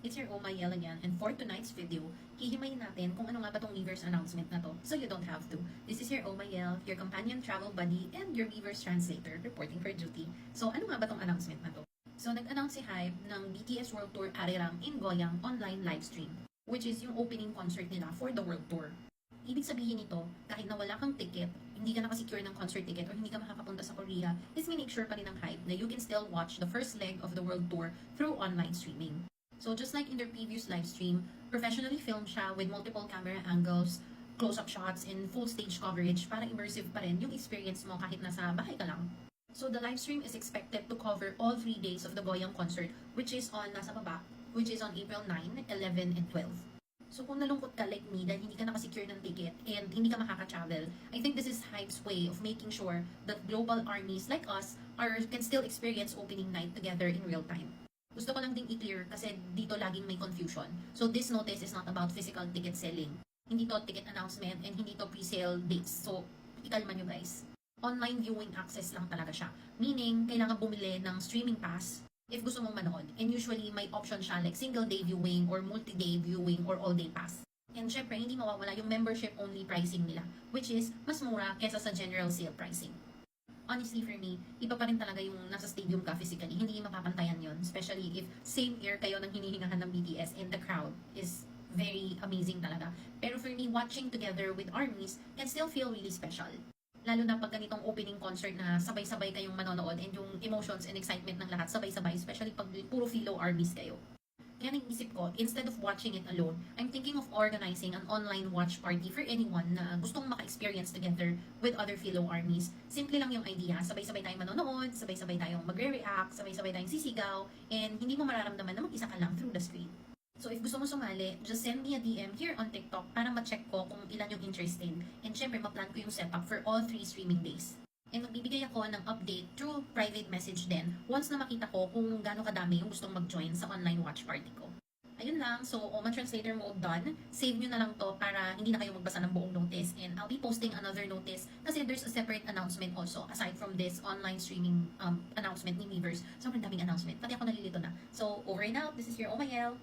It's your Omayel again, and for tonight's video, hihimayin natin kung ano nga ba tong Weaver's announcement na to, so you don't have to. This is your Omayel, your companion travel buddy, and your Weaver's translator, reporting for duty. So ano nga ba tong announcement na to? So nag-announce si HYBE ng BTS World Tour Arirang in Goyang online livestream, which is yung opening concert nila for the World Tour. Ibig sabihin nito, kahit na wala kang ticket, hindi ka nakasecure ng concert ticket, or hindi ka makakapunta sa Korea, is minake sure pa rin ng HYBE na you can still watch the first leg of the World Tour through online streaming. So just like in their previous live stream, professionally filmed siya with multiple camera angles, close-up shots, and full stage coverage para immersive pa rin yung experience mo kahit nasa bahay ka lang. So the live stream is expected to cover all 3 days of the Goyang concert, which is on nasa baba, which is on April 9, 11, and 12. So kung nalungkot ka like me dahil hindi ka nakasecure ng ticket and hindi ka makaka-travel, I think this is HYBE's way of making sure that global armies like us can still experience opening night together in real time. Gusto ko lang ding i-clear kasi dito laging may confusion. So this notice is not about physical ticket selling. Hindi to ticket announcement and hindi to pre-sale dates. So ikalma nyo guys. Online viewing access lang talaga siya. Meaning, kailangan bumili ng streaming pass if gusto mong manood. And usually may option siya like single day viewing or multi-day viewing or all-day pass. And syempre, hindi mawawala yung membership-only pricing nila, which is mas mura kesa sa general sale pricing. Honestly, for me, iba pa rin talaga yung nasa stadium ka physically. Hindi mapapantayan yon, especially if same year kayo ng hinihingahan ng BTS and the crowd is very amazing talaga. Pero for me, watching together with armies can still feel really special. Lalo na pag ganitong opening concert na sabay-sabay kayong manonood and yung emotions and excitement ng lahat sabay-sabay, especially pag puro fellow armies kayo. Kaya naisip ko, instead of watching it alone, I'm thinking of organizing an online watch party for anyone na gustong maka-experience together with other fellow armies. Simple lang yung idea, sabay-sabay tayong manonood, sabay-sabay tayong magre-react, sabay-sabay tayong sisigaw, and hindi mo mararamdaman na mag-isa ka lang through the screen. So if gusto mo sumali, just send me a DM here on TikTok para ma-check ko kung ilan yung interested. And syempre, ma-plan ko yung setup for all 3 streaming days. And magbibigay ako ng update through private message din once na makita ko kung gaano kadami yung gustong mag-join sa online watch party ko. Ayun lang, so Oma Translator mode done. Save nyo na lang to para hindi na kayo magbasa ng buong notice. And I'll be posting another notice kasi there's a separate announcement also aside from this online streaming announcement ni Weverse. Sobrang daming announcement. Pati ako nalilito na. So over and out. This is your Omayel.